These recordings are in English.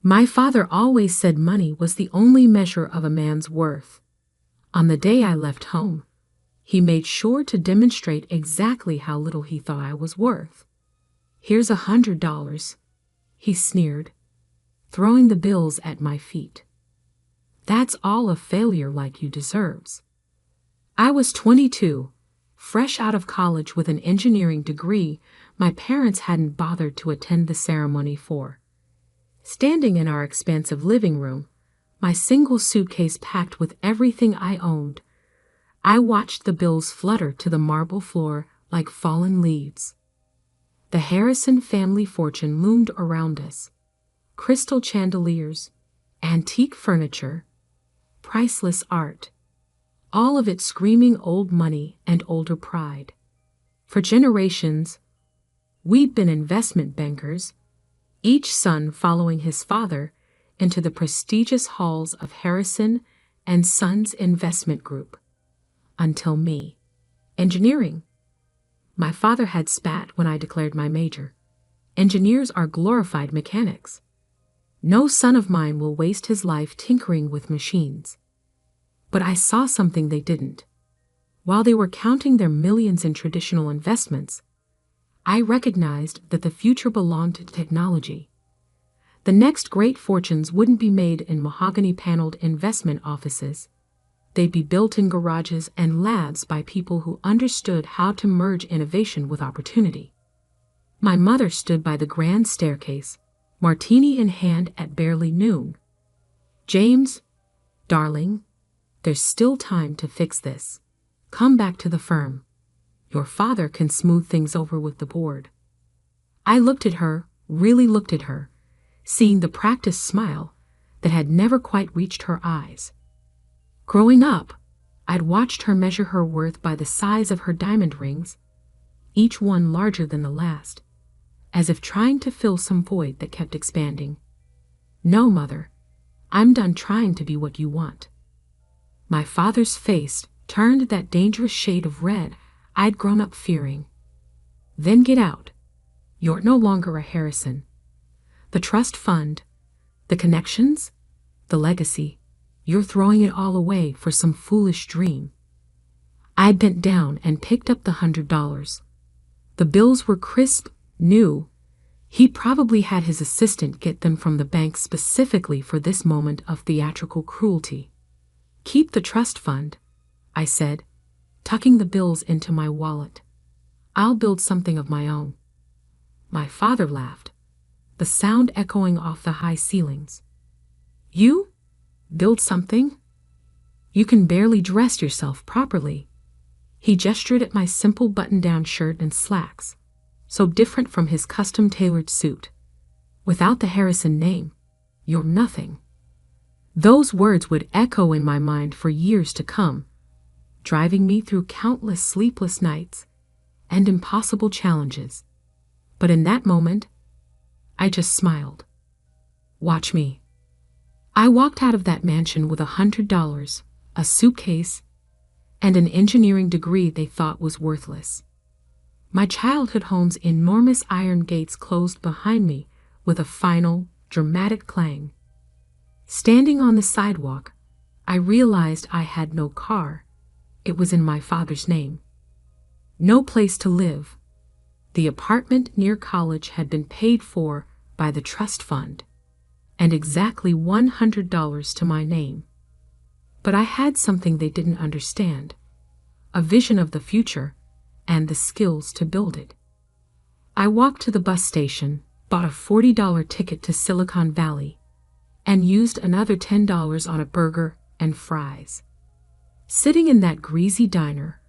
My father always said money was the only measure of a man's worth. On the day I left home, he made sure to demonstrate exactly how little he thought I was worth. "Here's $100, he sneered, throwing the bills at my feet. "That's all a failure like you deserves." I was 22, fresh out of college with an engineering degree my parents hadn't bothered to attend the ceremony for. Standing in our expansive living room, my single suitcase packed with everything I owned, I watched the bills flutter to the marble floor like fallen leaves. The Harrison family fortune loomed around us. Crystal chandeliers, antique furniture, priceless art, all of it screaming old money and older pride. For generations, we'd been investment bankers, each son following his father into the prestigious halls of Harrison and Sons Investment Group. Until me. Engineering. My father had spat when I declared my major. Engineers are glorified mechanics. No son of mine will waste his life tinkering with machines. But I saw something they didn't. While they were counting their millions in traditional investments, I recognized that the future belonged to technology. The next great fortunes wouldn't be made in mahogany-paneled investment offices. They'd be built in garages and labs by people who understood how to merge innovation with opportunity. My mother stood by the grand staircase, martini in hand at barely noon. "James, darling, there's still time to fix this. Come back to the firm. Your father can smooth things over with the board." I looked at her, really looked at her, seeing the practiced smile that had never quite reached her eyes. Growing up, I'd watched her measure her worth by the size of her diamond rings, each one larger than the last, as if trying to fill some void that kept expanding. "No, Mother, I'm done trying to be what you want." My father's face turned that dangerous shade of red I'd grown up fearing. "Then get out. You're no longer a Harrison. The trust fund, the connections, the legacy, you're throwing it all away for some foolish dream." I bent down and picked up the $100. The bills were crisp, new. He'd probably had his assistant get them from the bank specifically for this moment of theatrical cruelty. "Keep the trust fund," I said, tucking the bills into my wallet. "I'll build something of my own." My father laughed, the sound echoing off the high ceilings. "You? Build something? You can barely dress yourself properly." He gestured at my simple button-down shirt and slacks, so different from his custom-tailored suit. "Without the Harrison name, you're nothing." Those words would echo in my mind for years to come, driving me through countless sleepless nights and impossible challenges. But in that moment, I just smiled. "Watch me." I walked out of that mansion with $100, a suitcase, and an engineering degree they thought was worthless. My childhood home's enormous iron gates closed behind me with a final, dramatic clang. Standing on the sidewalk, I realized I had no car. It was in my father's name. No place to live. The apartment near college had been paid for by the trust fund, and exactly $100 to my name. But I had something they didn't understand, a vision of the future and the skills to build it. I walked to the bus station, bought a $40 ticket to Silicon Valley, and used another $10 on a burger and fries. Sitting in that greasy diner,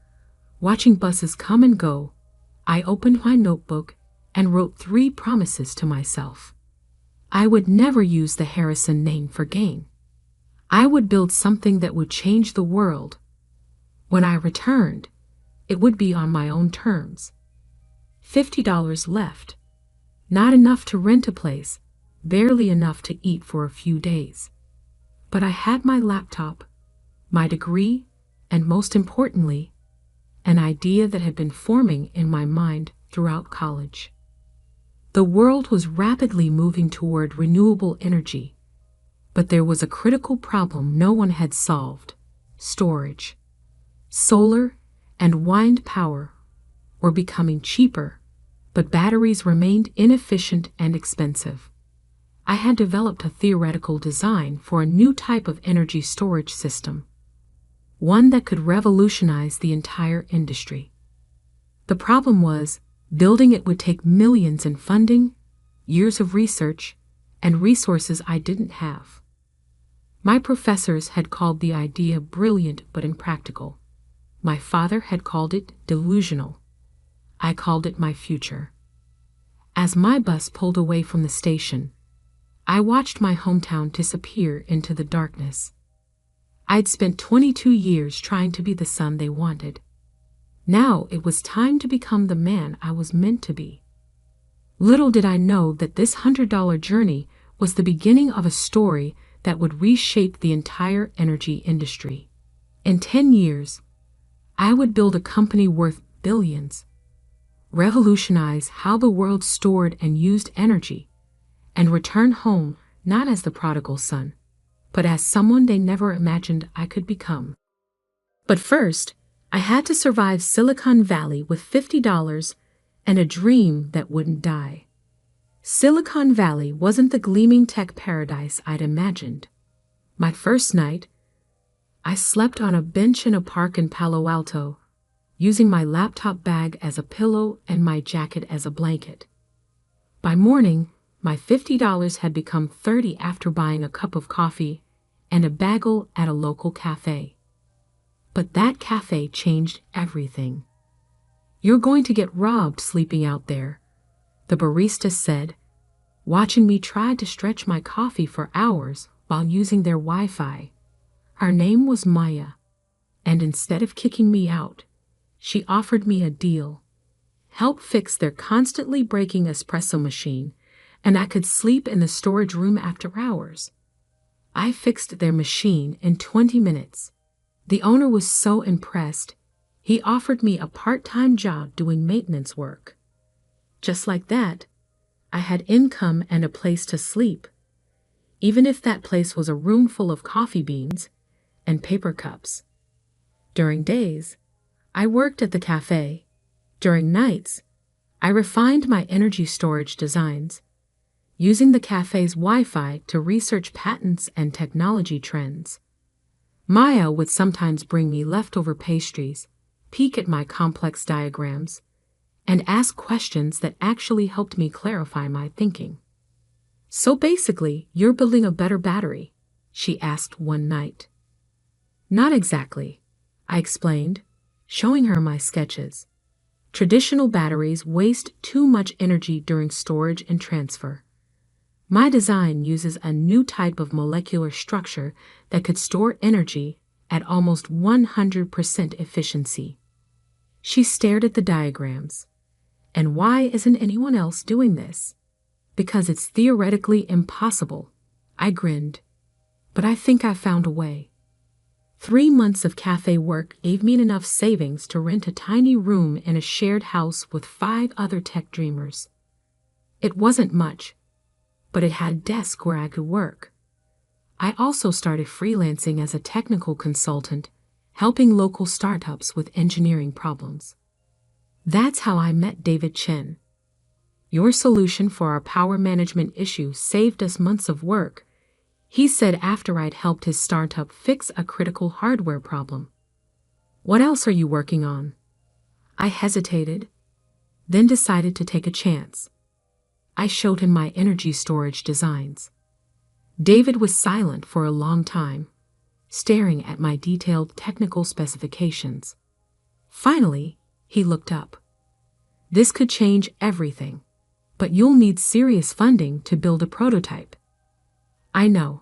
watching buses come and go, I opened my notebook and wrote 3 promises to myself. I would never use the Harrison name for gain. I would build something that would change the world. When I returned, it would be on my own terms. $50 left. Not enough to rent a place, barely enough to eat for a few days. But I had my laptop, my degree, and most importantly, an idea that had been forming in my mind throughout college. The world was rapidly moving toward renewable energy, but there was a critical problem no one had solved: storage. Solar and wind power were becoming cheaper, but batteries remained inefficient and expensive. I had developed a theoretical design for a new type of energy storage system, one that could revolutionize the entire industry. The problem was, building it would take millions in funding, years of research, and resources I didn't have. My professors had called the idea brilliant but impractical. My father had called it delusional. I called it my future. As my bus pulled away from the station, I watched my hometown disappear into the darkness. I'd spent 22 years trying to be the son they wanted. Now it was time to become the man I was meant to be. Little did I know that this $100 journey was the beginning of a story that would reshape the entire energy industry. In 10 years, I would build a company worth billions, revolutionize how the world stored and used energy, and return home not as the prodigal son, but as someone they never imagined I could become. But first, I had to survive Silicon Valley with $50 and a dream that wouldn't die. Silicon Valley wasn't the gleaming tech paradise I'd imagined. My first night, I slept on a bench in a park in Palo Alto, using my laptop bag as a pillow and my jacket as a blanket. By morning, my $50 had become $30 after buying a cup of coffee and a bagel at a local cafe. But that cafe changed everything. "You're going to get robbed sleeping out there," the barista said, watching me try to stretch my coffee for hours while using their Wi-Fi. Her name was Maya, and instead of kicking me out, she offered me a deal: help fix their constantly breaking espresso machine, and I could sleep in the storage room after hours. I fixed their machine in 20 minutes. The owner was so impressed, he offered me a part-time job doing maintenance work. Just like that, I had income and a place to sleep, even if that place was a room full of coffee beans and paper cups. During days, I worked at the cafe. During nights, I refined my energy storage designs, using the cafe's Wi-Fi to research patents and technology trends. Maya would sometimes bring me leftover pastries, peek at my complex diagrams, and ask questions that actually helped me clarify my thinking. "So basically, you're building a better battery?" she asked one night. "Not exactly," I explained, showing her my sketches. "Traditional batteries waste too much energy during storage and transfer. My design uses a new type of molecular structure that could store energy at almost 100% efficiency." She stared at the diagrams. "And why isn't anyone else doing this?" "Because it's theoretically impossible," I grinned. "But I think I found a way." 3 months of cafe work gave me enough savings to rent a tiny room in a shared house with 5 other tech dreamers. It wasn't much, but it had a desk where I could work. I also started freelancing as a technical consultant, helping local startups with engineering problems. That's how I met David Chen. "Your solution for our power management issue saved us months of work," he said after I'd helped his startup fix a critical hardware problem. "What else are you working on?" I hesitated, then decided to take a chance. I showed him my energy storage designs. David was silent for a long time, staring at my detailed technical specifications. Finally, he looked up. "This could change everything, but you'll need serious funding to build a prototype." I know.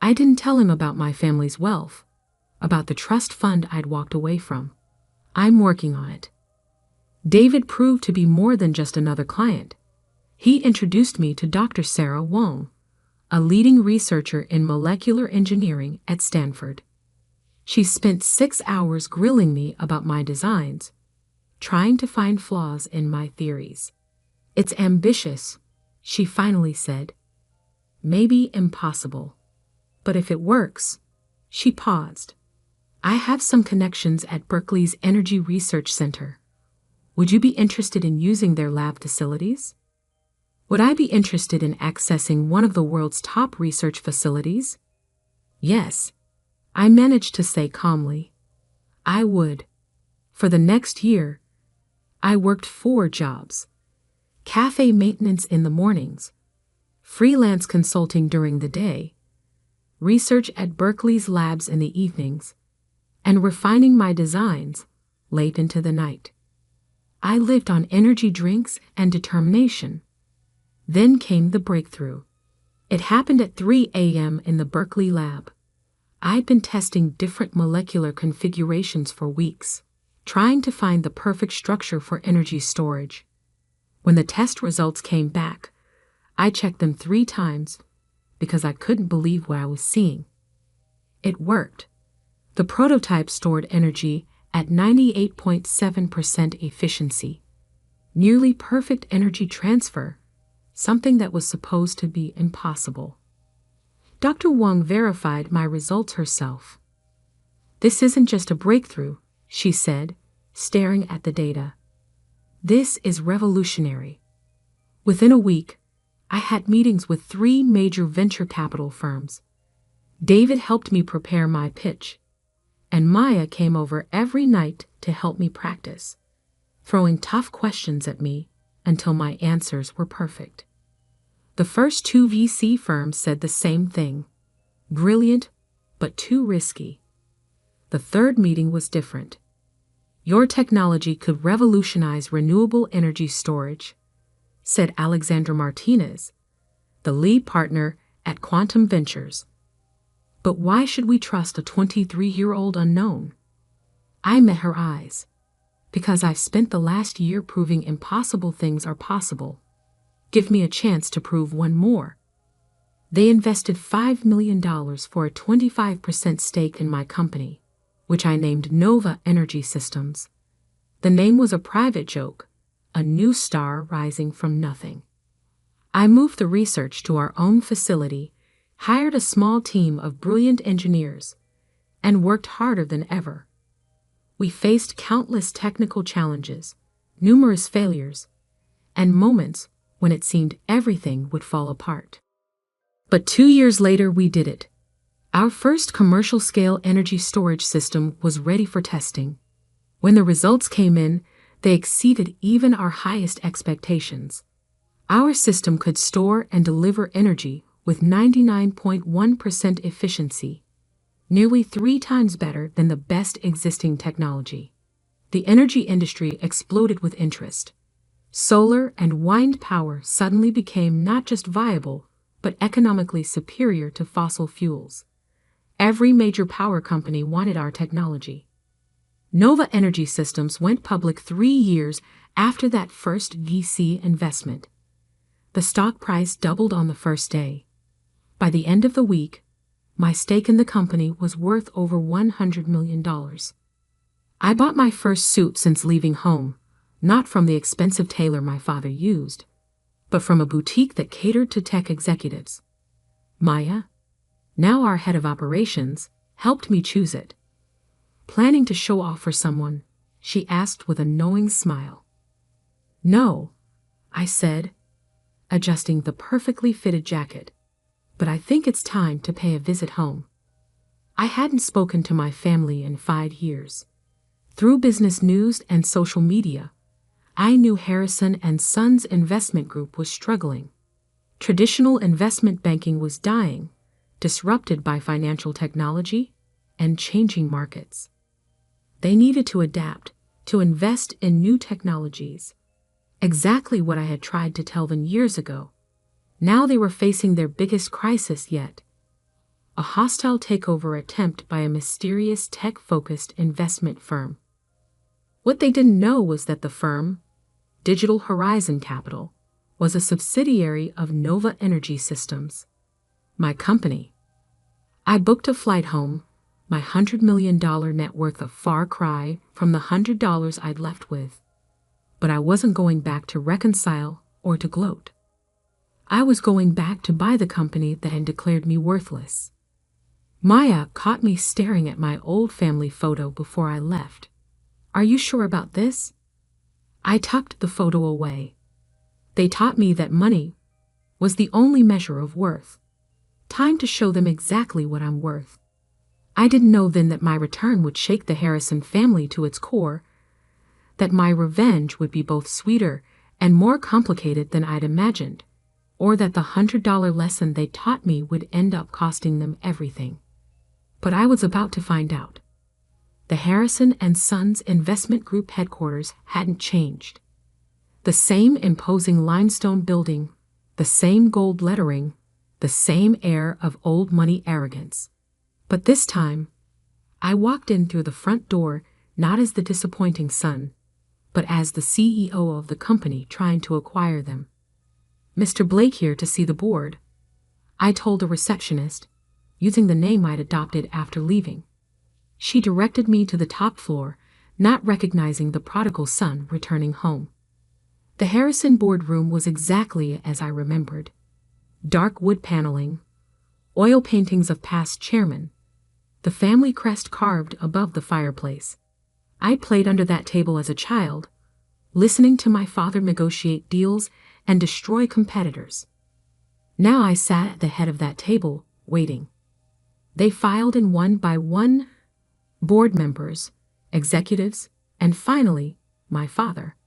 I didn't tell him about my family's wealth, about the trust fund I'd walked away from. "I'm working on it." David proved to be more than just another client. He introduced me to Dr. Sarah Wong, a leading researcher in molecular engineering at Stanford. She spent 6 hours grilling me about my designs, trying to find flaws in my theories. "It's ambitious, she finally said. Maybe impossible. But if it works, she paused. I have some connections at Berkeley's Energy Research Center. Would you be interested in using their lab facilities? Would I be interested in accessing one of the world's top research facilities? Yes, I managed to say calmly. I would. For the next year, I worked 4 jobs. Cafe maintenance in the mornings, freelance consulting during the day, research at Berkeley's labs in the evenings, and refining my designs late into the night. I lived on energy drinks and determination. Then came the breakthrough. It happened at 3 a.m. in the Berkeley lab. I'd been testing different molecular configurations for weeks, trying to find the perfect structure for energy storage. When the test results came back, I checked them 3 times because I couldn't believe what I was seeing. It worked. The prototype stored energy at 98.7% efficiency, nearly perfect energy transfer, something that was supposed to be impossible. Dr. Wang verified my results herself. This isn't just a breakthrough, she said, staring at the data. This is revolutionary. Within a week, I had meetings with 3 major venture capital firms. David helped me prepare my pitch, and Maya came over every night to help me practice, throwing tough questions at me until my answers were perfect. The first 2 VC firms said the same thing. Brilliant, but too risky. The third meeting was different. Your technology could revolutionize renewable energy storage, said Alexandra Martinez, the lead partner at Quantum Ventures. But why should we trust a 23-year-old unknown? I met her eyes. Because I've spent the last year proving impossible things are possible. Give me a chance to prove one more. They invested $5 million for a 25% stake in my company, which I named Nova Energy Systems. The name was a private joke, a new star rising from nothing. I moved the research to our own facility, hired a small team of brilliant engineers, and worked harder than ever. We faced countless technical challenges, numerous failures, and moments when it seemed everything would fall apart. But 2 years later, we did it. Our first commercial-scale energy storage system was ready for testing. When the results came in, they exceeded even our highest expectations. Our system could store and deliver energy with 99.1% efficiency, nearly 3 times better than the best existing technology. The energy industry exploded with interest. Solar and wind power suddenly became not just viable, but economically superior to fossil fuels. Every major power company wanted our technology. Nova Energy Systems went public 3 years after that first VC investment. The stock price doubled on the first day. By the end of the week, my stake in the company was worth over $100 million. I bought my first suit since leaving home, not from the expensive tailor my father used, but from a boutique that catered to tech executives. Maya, now our head of operations, helped me choose it. Planning to show off for someone, she asked with a knowing smile. No, I said, adjusting the perfectly fitted jacket, but I think it's time to pay a visit home. I hadn't spoken to my family in 5 years. Through business news and social media, I knew Harrison & Sons Investment Group was struggling. Traditional investment banking was dying, disrupted by financial technology and changing markets. They needed to adapt, to invest in new technologies. Exactly what I had tried to tell them years ago. Now they were facing their biggest crisis yet. A hostile takeover attempt by a mysterious tech-focused investment firm. What they didn't know was that the firm, Digital Horizon Capital, was a subsidiary of Nova Energy Systems, my company. I booked a flight home, my $100 million net worth a far cry from the $100 I'd left with. But I wasn't going back to reconcile or to gloat. I was going back to buy the company that had declared me worthless. Maya caught me staring at my old family photo before I left. Are you sure about this? I tucked the photo away. They taught me that money was the only measure of worth. Time to show them exactly what I'm worth. I didn't know then that my return would shake the Harrison family to its core, that my revenge would be both sweeter and more complicated than I'd imagined, or that the $100 lesson they taught me would end up costing them everything. But I was about to find out. The Harrison and Sons Investment Group headquarters hadn't changed. The same imposing limestone building, the same gold lettering, the same air of old money arrogance. But this time, I walked in through the front door not as the disappointing son, but as the CEO of the company trying to acquire them. Mr. Blake here to see the board, I told the receptionist, using the name I'd adopted after leaving. She directed me to the top floor, not recognizing the prodigal son returning home. The Harrison boardroom was exactly as I remembered. Dark wood paneling, oil paintings of past chairmen, the family crest carved above the fireplace. I played under that table as a child, listening to my father negotiate deals and destroy competitors. Now I sat at the head of that table, waiting. They filed in one by one, board members, executives, and finally, my father.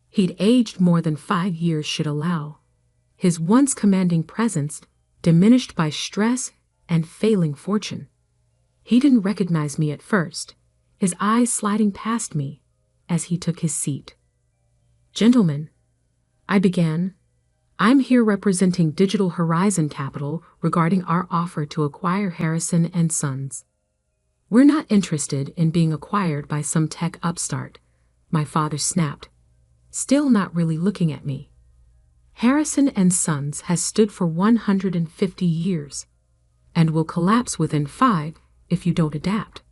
He'd aged more than 5 years should allow. His once commanding presence diminished by stress and failing fortune. He didn't recognize me at first, his eyes sliding past me as he took his seat. Gentlemen, I began, I'm here representing Digital Horizon Capital regarding our offer to acquire Harrison and Sons. We're not interested in being acquired by some tech upstart, my father snapped, still not really looking at me. Harrison and Sons has stood for 150 years and will collapse within 5 if you don't adapt.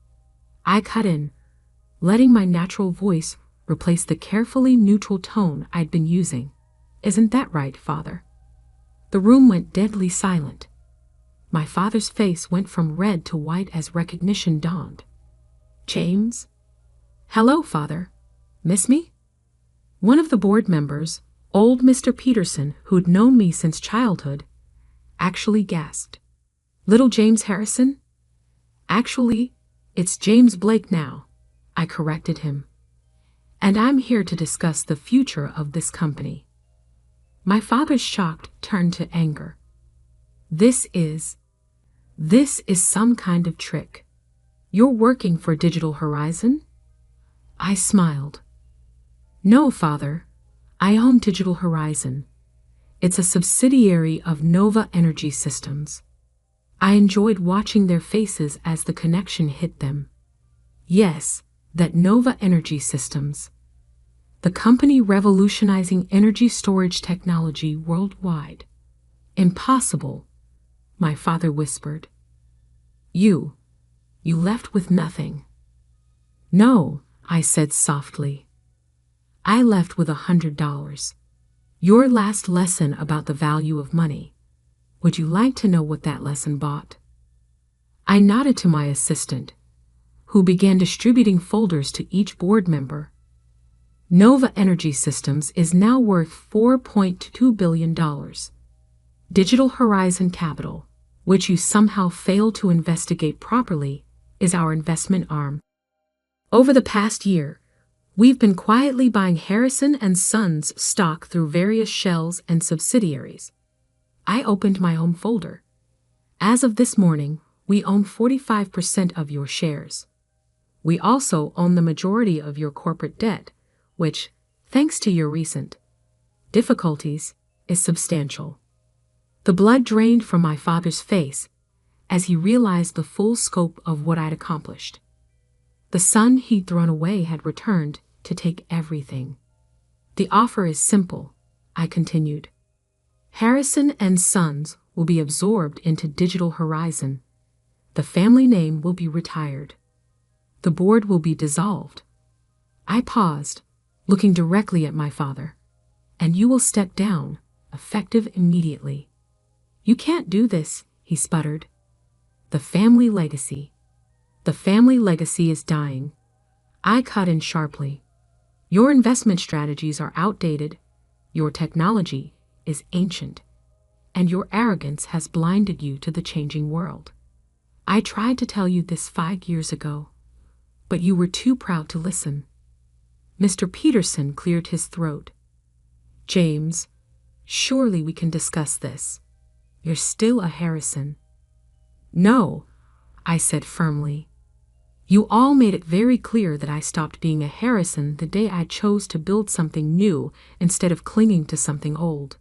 I cut in, letting my natural voice replace the carefully neutral tone I'd been using. Isn't that right, Father? The room went deadly silent. My father's face went from red to white as recognition dawned. James? Hello, Father. Miss me? One of the board members, old Mr. Peterson, who'd known me since childhood, actually gasped. Little James Harrison? Actually, it's James Blake now, I corrected him. And I'm here to discuss the future of this company. My father's shock turned to anger. This is some kind of trick. You're working for Digital Horizon? I smiled. No, Father. I own Digital Horizon. It's a subsidiary of Nova Energy Systems. I enjoyed watching their faces as the connection hit them. Yes, that Nova Energy Systems. The company revolutionizing energy storage technology worldwide. Impossible, my father whispered. You left with nothing. No, I said softly. I left with $100. Your last lesson about the value of money. Would you like to know what that lesson bought? I nodded to my assistant, who began distributing folders to each board member. Nova Energy Systems is now worth $4.2 billion. Digital Horizon Capital, which you somehow failed to investigate properly, is our investment arm. Over the past year, we've been quietly buying Harrison and Sons stock through various shells and subsidiaries. I opened my home folder. As of this morning, we own 45% of your shares. We also own the majority of your corporate debt, which, thanks to your recent difficulties, is substantial. The blood drained from my father's face as he realized the full scope of what I'd accomplished. The son he'd thrown away had returned to take everything. The offer is simple, I continued. Harrison and Sons will be absorbed into Digital Horizon. The family name will be retired. The board will be dissolved. I paused, looking directly at my father. And you will step down, effective immediately. "You can't do this," he sputtered. "The family legacy. The family legacy is dying." I cut in sharply. "Your investment strategies are outdated, your technology is ancient, and your arrogance has blinded you to the changing world. I tried to tell you this 5 years ago, but you were too proud to listen." Mr. Peterson cleared his throat. "James, surely we can discuss this. You're still a Harrison." "No," I said firmly. "You all made it very clear that I stopped being a Harrison the day I chose to build something new instead of clinging to something old.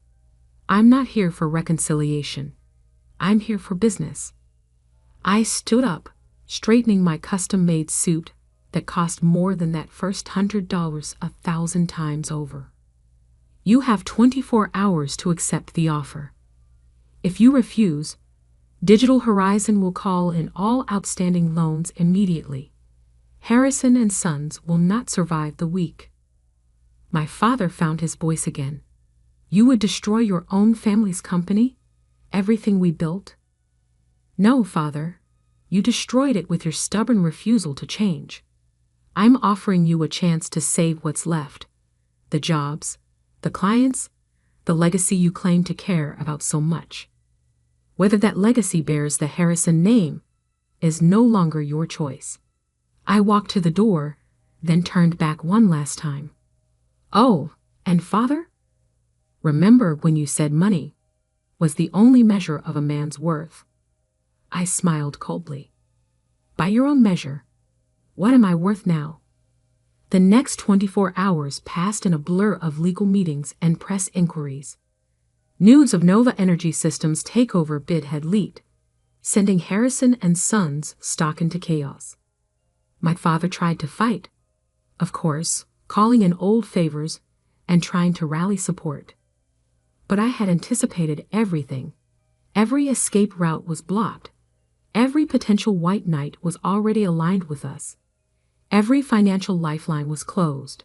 I'm not here for reconciliation. I'm here for business." I stood up, straightening my custom-made suit that cost more than that first $100 1,000 times over. "You have 24 hours to accept the offer. If you refuse, Digital Horizon will call in all outstanding loans immediately. Harrison and Sons will not survive the week." My father found his voice again. "You would destroy your own family's company? Everything we built?" "No, Father. You destroyed it with your stubborn refusal to change. I'm offering you a chance to save what's left. The jobs, the clients, the legacy you claim to care about so much. Whether that legacy bears the Harrison name is no longer your choice." I walked to the door, then turned back one last time. "Oh, and Father? Remember when you said money was the only measure of a man's worth?" I smiled coldly. "By your own measure, what am I worth now?" The next 24 hours passed in a blur of legal meetings and press inquiries. News of Nova Energy Systems' takeover bid had leaked, sending Harrison and Sons stock into chaos. My father tried to fight, of course, calling in old favors and trying to rally support. But I had anticipated everything. Every escape route was blocked. Every potential white knight was already aligned with us. Every financial lifeline was closed.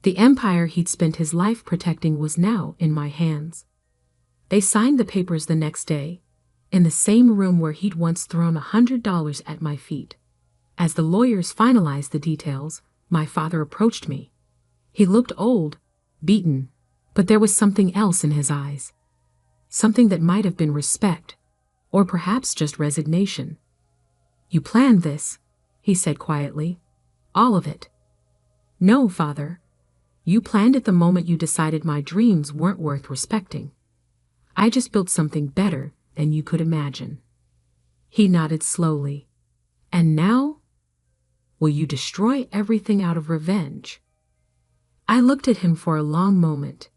The empire he'd spent his life protecting was now in my hands. They signed the papers the next day, in the same room where he'd once thrown $100 at my feet. As the lawyers finalized the details, my father approached me. He looked old, beaten, but there was something else in his eyes. Something that might have been respect, or perhaps just resignation. "You planned this," he said quietly. "All of it." "No, Father. You planned it the moment you decided my dreams weren't worth respecting. I just built something better than you could imagine." He nodded slowly. "And now? Will you destroy everything out of revenge?" I looked at him for a long moment.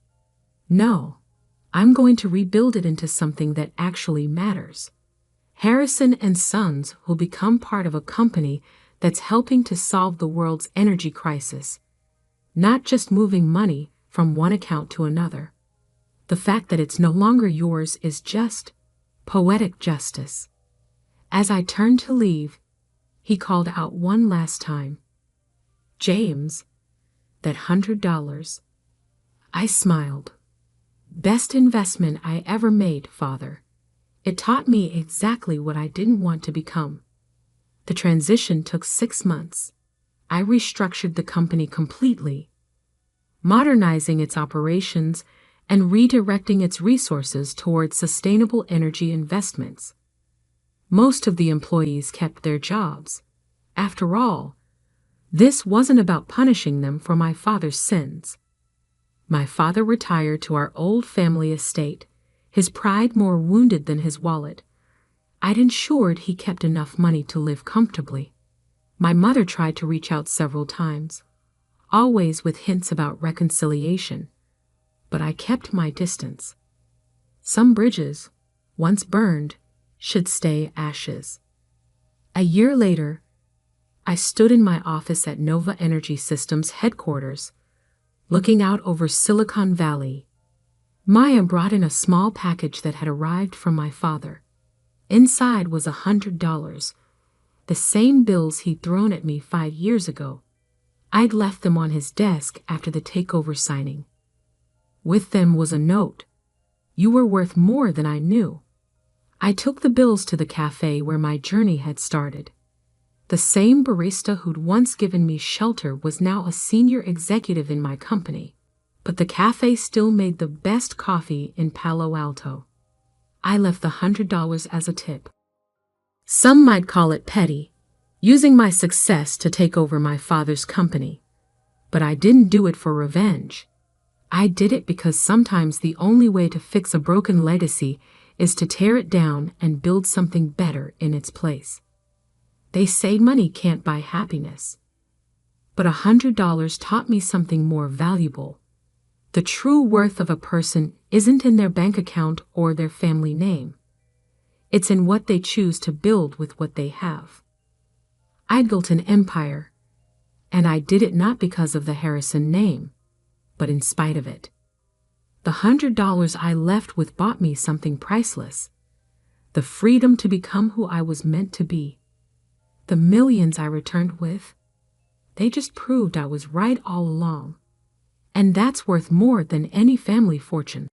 "No, I'm going to rebuild it into something that actually matters. Harrison and Sons will become part of a company that's helping to solve the world's energy crisis, not just moving money from one account to another. The fact that it's no longer yours is just poetic justice." As I turned to leave, he called out one last time, "James, that $100. I smiled. "Best investment I ever made, Father. It taught me exactly what I didn't want to become." The transition took 6 months. I restructured the company completely, modernizing its operations and redirecting its resources towards sustainable energy investments. Most of the employees kept their jobs. After all, this wasn't about punishing them for my father's sins. My father retired to our old family estate, his pride more wounded than his wallet. I'd ensured he kept enough money to live comfortably. My mother tried to reach out several times, always with hints about reconciliation, but I kept my distance. Some bridges, once burned, should stay ashes. A year later, I stood in my office at Nova Energy Systems headquarters, looking out over Silicon Valley. Maya brought in a small package that had arrived from my father. Inside was $100, the same bills he'd thrown at me 5 years ago. I'd left them on his desk after the takeover signing. With them was a note, You were worth more than I knew. I took the bills to the cafe where my journey had started. The same barista who'd once given me shelter was now a senior executive in my company, but the cafe still made the best coffee in Palo Alto. I left the $100 as a tip. Some might call it petty, using my success to take over my father's company. But I didn't do it for revenge. I did it because sometimes the only way to fix a broken legacy is to tear it down and build something better in its place. They say money can't buy happiness. But $100 taught me something more valuable. The true worth of a person isn't in their bank account or their family name. It's in what they choose to build with what they have. I built an empire, and I did it not because of the Harrison name, but in spite of it. The $100 I left with bought me something priceless. The freedom to become who I was meant to be. The millions I returned with, they just proved I was right all along. And that's worth more than any family fortune.